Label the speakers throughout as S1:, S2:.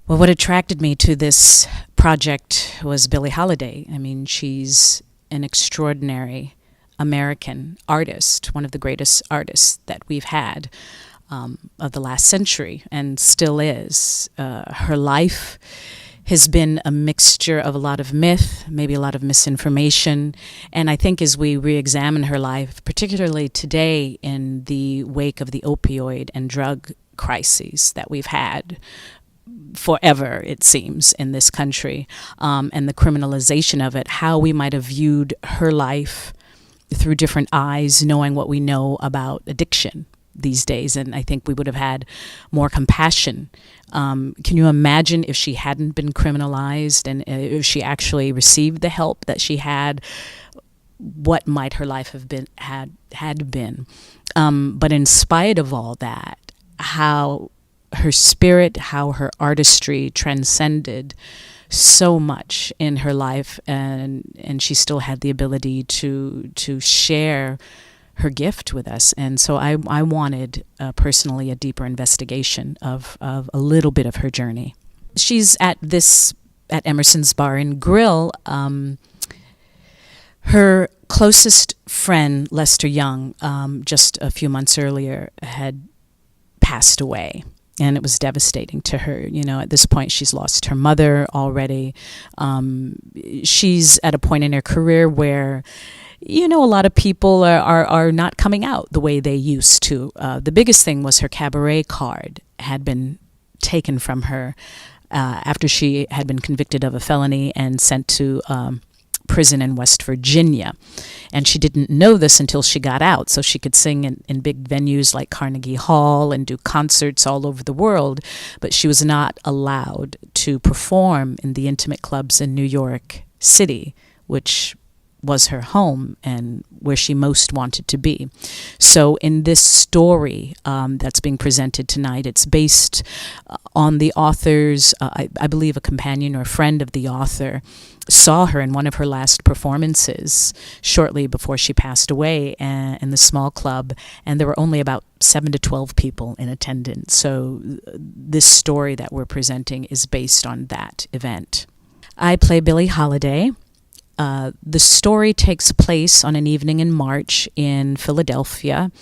S1: Well, what attracted me to this project was Billie Holiday. I mean, she's an extraordinary American artist, one of the greatest artists that we've had of the last century, and still is. Her life has been a mixture of a lot of myth, maybe a lot of misinformation, and I think as we re-examine her life, particularly today in the wake of the opioid and drug crises that we've had forever, it seems, in this country, and the criminalization of it, how we might have viewed her life through different eyes, knowing what we know about addiction these days. And I think we would have had more compassion. Can you imagine if she hadn't been criminalized and if she actually received the help that she had, what might her life have been had been? But in spite of all that, how her spirit, how her artistry transcended so much in her life, and she still had the ability to share her gift with us. And so I wanted personally a deeper investigation of a little bit of her journey. She's at Emerson's Bar and Grill. Her closest friend, Lester Young, just a few months earlier had passed away. And it was devastating to her. You know, at this point, she's lost her mother already. She's at a point in her career where, you know, a lot of people are not coming out the way they used to. The biggest thing was her cabaret card had been taken from her after she had been convicted of a felony and sent to prison in West Virginia. And she didn't know this until she got out, so she could sing in big venues like Carnegie Hall and do concerts all over the world, but she was not allowed to perform in the intimate clubs in New York City, which was her home and where she most wanted to be. So in this story that's being presented tonight, it's based on the author's, I believe a companion or a friend of the author saw her in one of her last performances shortly before she passed away in the small club, and there were only about 7 to 12 people in attendance. So this story that we're presenting is based on that event. I play Billie Holiday. The story takes place on an evening in March in Philadelphia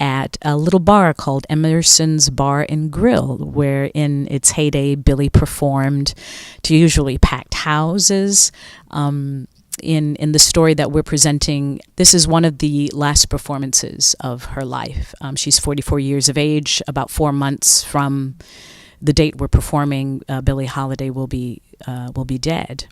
S1: at a little bar called Emerson's Bar and Grill, where in its heyday Billie performed to usually packed houses. In the story that we're presenting, this is one of the last performances of her life. She's 44 years of age. About 4 months from the date we're performing, Billie Holiday will be dead.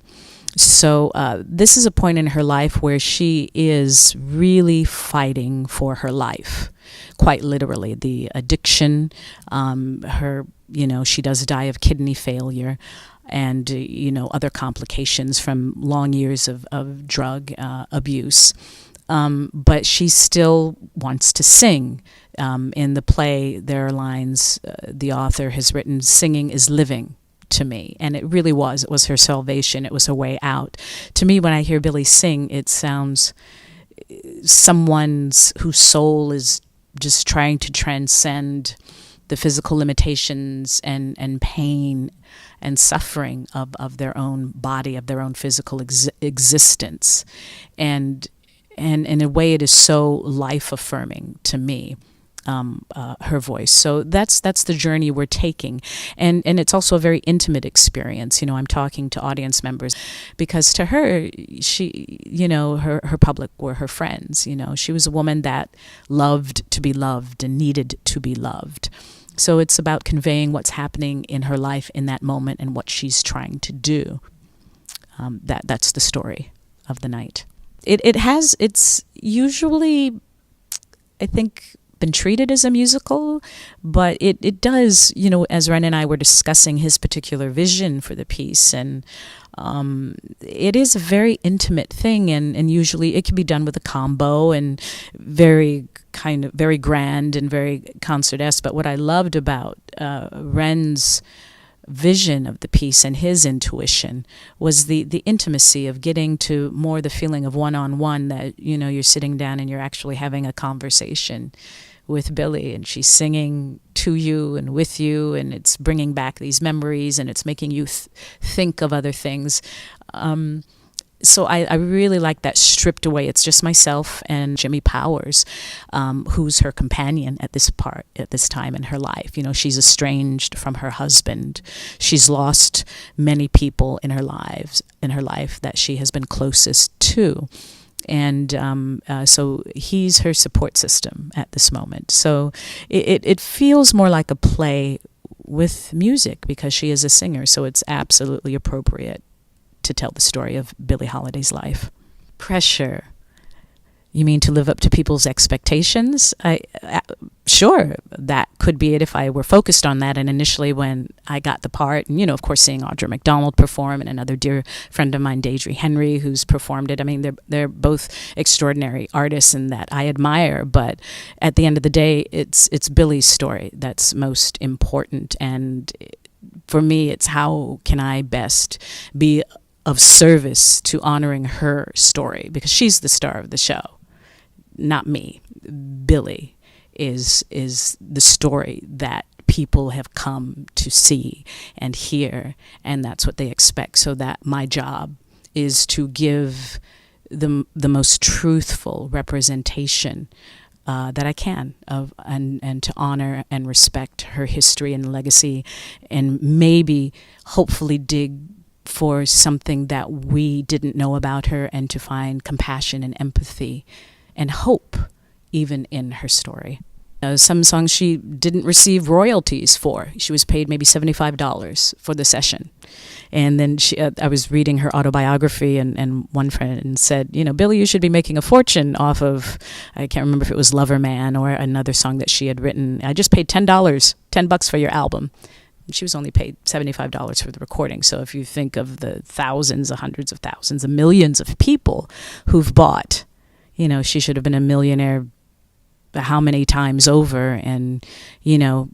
S1: So this is a point in her life where she is really fighting for her life, quite literally. The addiction, she does die of kidney failure and, other complications from long years of drug abuse. But she still wants to sing. In the play, there are lines the author has written, "Singing is living." To me, and it really was. It was her salvation. It was her way out. To me, when I hear Billie sing, it sounds someone's whose soul is just trying to transcend the physical limitations and pain and suffering of their own body, of their own physical existence, and in a way, it is so life affirming to me. Her voice. So that's the journey we're taking. And it's also a very intimate experience. I'm talking to audience members because to her, she, her public were her friends. She was a woman that loved to be loved and needed to be loved. So it's about conveying what's happening in her life in that moment and what she's trying to do. That's the story of the night. It's usually, I think, been treated as a musical, but it does, as Wren and I were discussing his particular vision for the piece, and it is a very intimate thing, and usually it can be done with a combo and very grand and very concert-esque. But what I loved about Wren's vision of the piece and his intuition was the intimacy of getting to more the feeling of one-on-one, that you're sitting down and you're actually having a conversation with Billie, and she's singing to you and with you, and it's bringing back these memories, and it's making you think of other things. So I really like that stripped away. It's just myself and Jimmy Powers, who's her companion at this time in her life. You know, she's estranged from her husband. She's lost many people in her life that she has been closest to. And so he's her support system at this moment. So it feels more like a play with music because she is a singer. So it's absolutely appropriate to tell the story of Billie Holiday's life. Pressure. You mean to live up to people's expectations? Sure, that could be it if I were focused on that. And initially when I got the part, and, you know, of course, seeing Audra McDonald perform and another dear friend of mine, Deidre Henry, who's performed it. I mean, they're both extraordinary artists and that I admire. But at the end of the day, it's Billie's story that's most important. And for me, it's how can I best be of service to honoring her story, because she's the star of the show, not me. Billie is the story that people have come to see and hear, and that's what they expect. So that my job is to give the most truthful representation that I can of and to honor and respect her history and legacy, and maybe hopefully dig for something that we didn't know about her, and to find compassion and empathy and hope even in her story. Some songs she didn't receive royalties for. She was paid maybe $75 for the session. And then I was reading her autobiography, and one friend said, you know, Billie, you should be making a fortune off of, I can't remember if it was Lover Man or another song that she had written. I just paid $10 for your album. She was only paid $75 for the recording. So if you think of the thousands, the hundreds of thousands, the millions of people who've bought, you know, she should have been a millionaire how many times over, and, you know,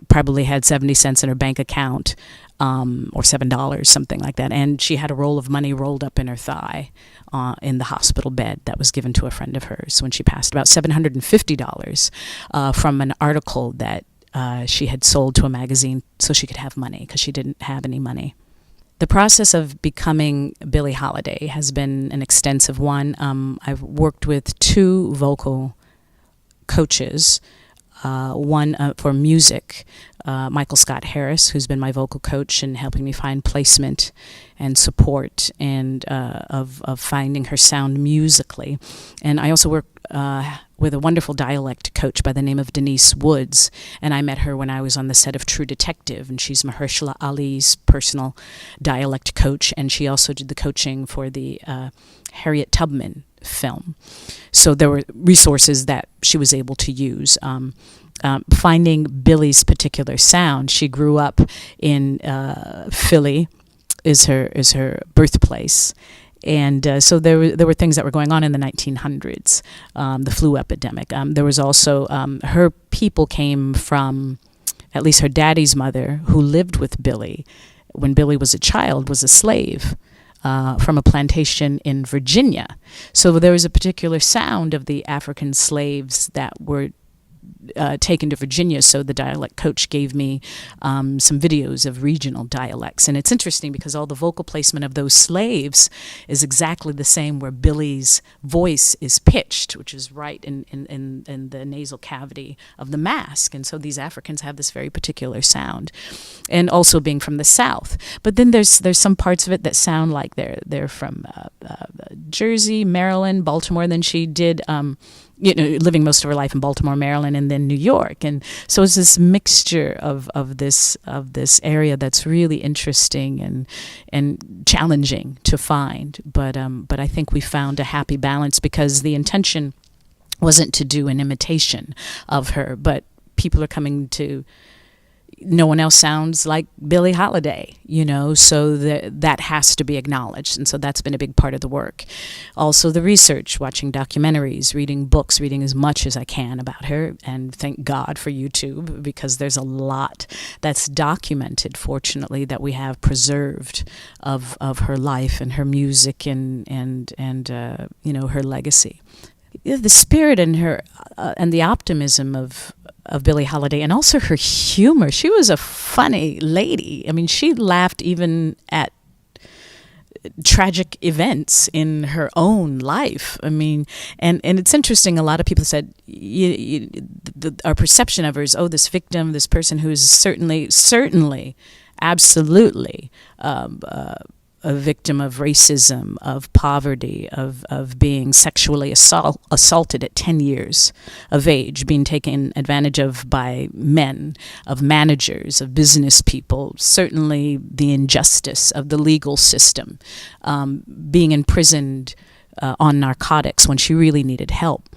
S1: probably had 70 cents in her bank account, or $7, something like that. And she had a roll of money rolled up in her thigh in the hospital bed that was given to a friend of hers when she passed, about $750 from an article that she had sold to a magazine so she could have money, because she didn't have any money. The process of becoming Billie Holiday has been an extensive one. I've worked with 2 vocal coaches, one for music, Michael Scott Harris, who's been my vocal coach and helping me find placement and support and of finding her sound musically. And I also work with a wonderful dialect coach by the name of Denise Woods, and I met her when I was on the set of True Detective, and she's Mahershala Ali's personal dialect coach, and she also did the coaching for the Harriet Tubman film. So there were resources that she was able to use. Finding Billie's particular sound, she grew up in Philly, is her birthplace. And so there were things that were going on in the 1900s, the flu epidemic. There was also, her people came from, at least her daddy's mother, who lived with Billie when Billie was a child, was a slave from a plantation in Virginia. So there was a particular sound of the African slaves that were taken to Virginia, so the dialect coach gave me some videos of regional dialects. And it's interesting because all the vocal placement of those slaves is exactly the same where Billie's voice is pitched, which is right in the nasal cavity of the mask. And so these Africans have this very particular sound, and also being from the South. But then there's some parts of it that sound like they're from Jersey, Maryland, Baltimore. Then she did living most of her life in Baltimore, Maryland, and then New York. And so it's this mixture of this area that's really interesting and challenging to find. But I think we found a happy balance, because the intention wasn't to do an imitation of her, but people are coming to, no one else sounds like Billie Holiday, so that has to be acknowledged. And so that's been a big part of the work. Also the research, watching documentaries, reading books, reading as much as I can about her. And thank God for YouTube, because there's a lot that's documented, fortunately, that we have preserved of her life and her music and her legacy. the spirit in her and the optimism of Billie Holiday, and also her humor. She was a funny lady. I mean, she laughed even at tragic events in her own life. I mean, and it's interesting. A lot of people said our perception of her is, oh, this victim, this person who is certainly, absolutely a victim of racism, of poverty, of being sexually assaulted at 10 years of age, being taken advantage of by men, of managers, of business people, certainly the injustice of the legal system, being imprisoned on narcotics when she really needed help.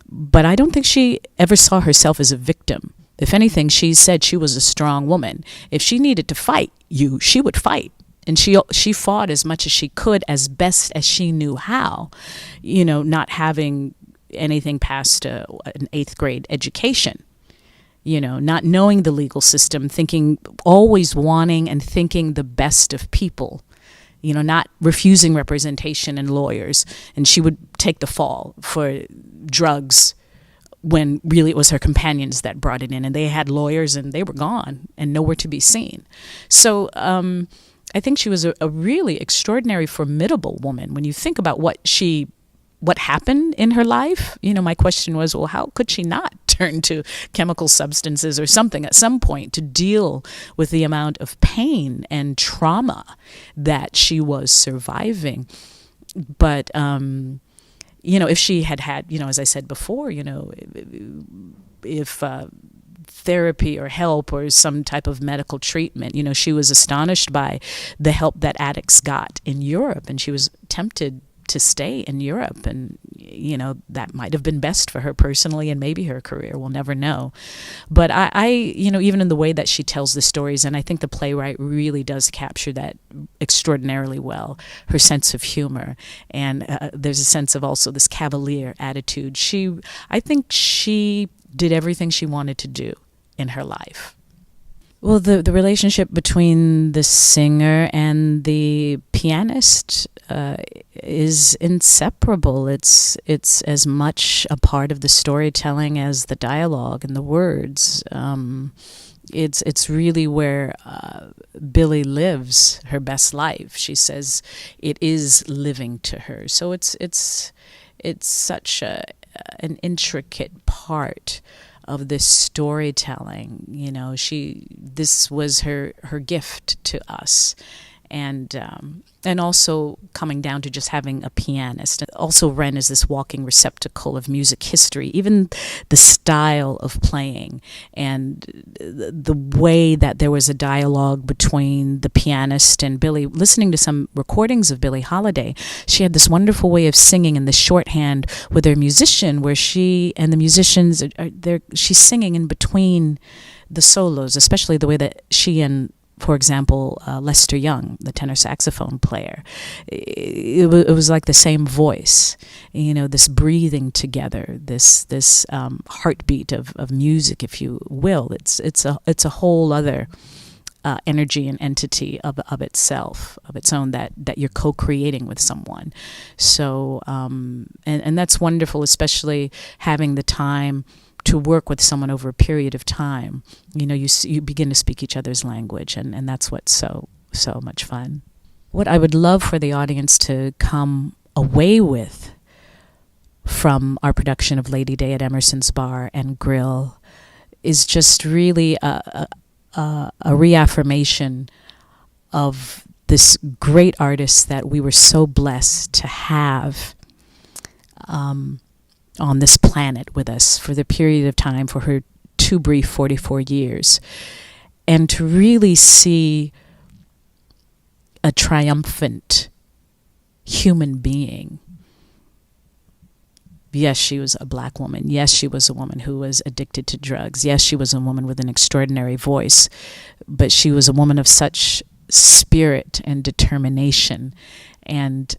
S1: But I don't think she ever saw herself as a victim. If anything, she said she was a strong woman. If she needed to fight you, she would fight. And she fought as much as she could, as best as she knew how, not having anything past an 8th grade education, not knowing the legal system, always wanting and thinking the best of people, not refusing representation and lawyers. And she would take the fall for drugs when really it was her companions that brought it in, and they had lawyers and they were gone and nowhere to be seen. So, I think she was a really extraordinary, formidable woman. When you think about what happened in her life, my question was, well, how could she not turn to chemical substances or something at some point to deal with the amount of pain and trauma that she was surviving? But, if she had, as I said before, if therapy or help or some type of medical treatment. She was astonished by the help that addicts got in Europe, and she was tempted to stay in Europe, and that might have been best for her personally and maybe her career. We'll never know. But I even in the way that she tells the stories, and I think the playwright really does capture that extraordinarily well, her sense of humor, and there's a sense of also this cavalier attitude. I think she did everything she wanted to do in her life. Well, the relationship between the singer and the pianist is inseparable. It's as much a part of the storytelling as the dialogue and the words. It's really where Billie lives her best life. She says it is living to her. So it's such an intricate part of this storytelling. This was her gift to us, and also coming down to just having a pianist. Also, Wren is this walking receptacle of music history, even the style of playing and the way that there was a dialogue between the pianist and Billie. Listening to some recordings of Billie Holiday, she had this wonderful way of singing in the shorthand with her musician, where she and the musicians, she's singing in between the solos, especially the way that she and, for example, Lester Young, the tenor saxophone player, it was like the same voice, this breathing together, this heartbeat of music, if you will. It's a whole other energy and entity of itself, of its own, that you're co-creating with someone. So and that's wonderful, especially having the time to work with someone over a period of time. You begin to speak each other's language, and that's what's so much fun. What I would love for the audience to come away with from our production of Lady Day at Emerson's Bar and Grill is just really a reaffirmation of this great artist that we were so blessed to have on this planet with us for the period of time, for her too brief 44 years, and to really see a triumphant human being. Yes, she was a black woman. Yes, she was a woman who was addicted to drugs. Yes, she was a woman with an extraordinary voice, but she was a woman of such spirit and determination, and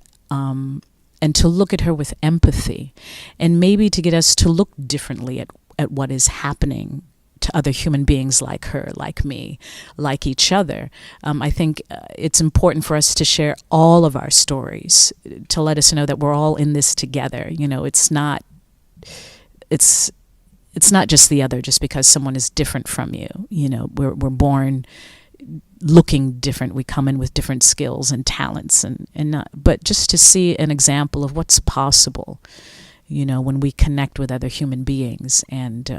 S1: to look at her with empathy, and maybe to get us to look differently at what is happening to other human beings like her, like me, like each other. I think it's important for us to share all of our stories, to let us know that we're all in this together. It's not it's not just the other just because someone is different from you. We're born looking different. We come in with different skills and talents, and not, but just to see an example of what's possible, when we connect with other human beings. And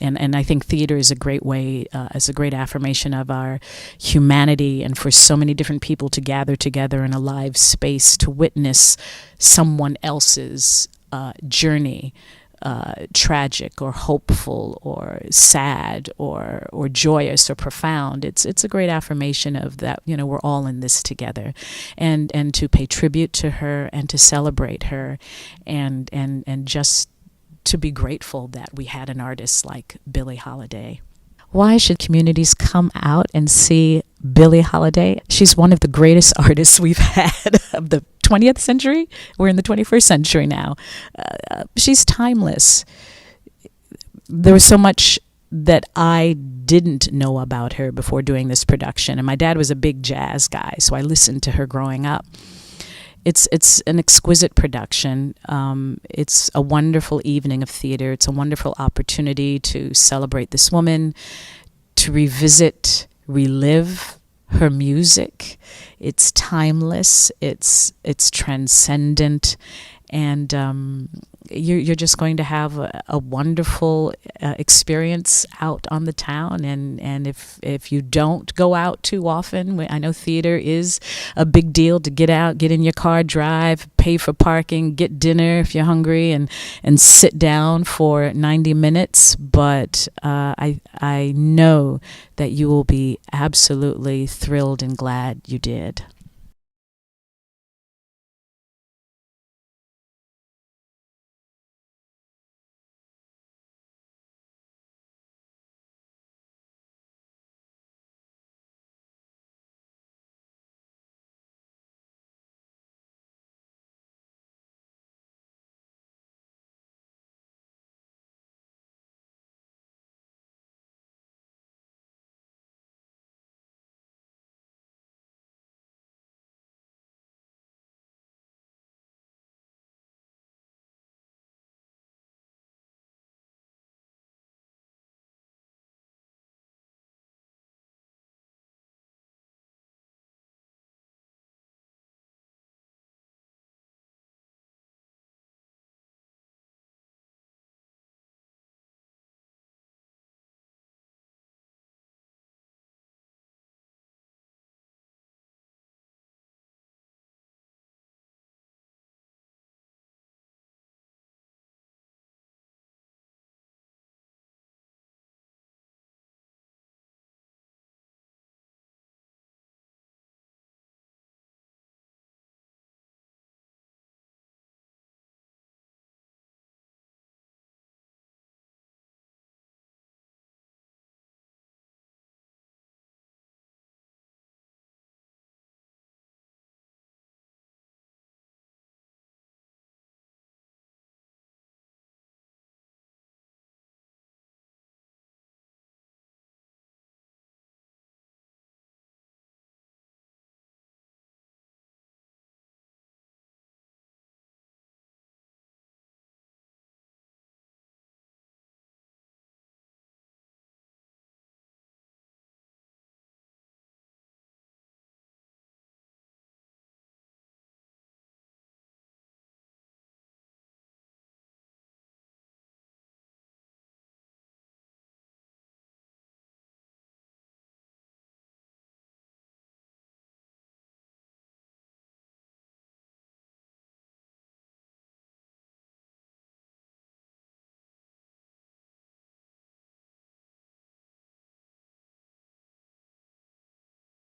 S1: I think theater is a great way, as a great affirmation of our humanity, and for so many different people to gather together in a live space to witness someone else's journey, tragic or hopeful or sad or joyous or profound. It's a great affirmation of that, we're all in this together, and to pay tribute to her and to celebrate her, and just to be grateful that we had an artist like Billie Holiday. Why should communities come out and see Billie Holiday? She's one of the greatest artists we've had of the 20th century. We're in the 21st century now. She's timeless. There was so much that I didn't know about her before doing this production. And my dad was a big jazz guy, so I listened to her growing up. It's an exquisite production. It's a wonderful evening of theater. It's a wonderful opportunity to celebrate this woman, to revisit, relive her music. It's timeless. It's transcendent, and you're just going to have a wonderful experience out on the town. And if you don't go out too often, I know theater is a big deal to get out, get in your car, drive, pay for parking, get dinner if you're hungry, and sit down for 90 minutes. But I know that you will be absolutely thrilled and glad you did.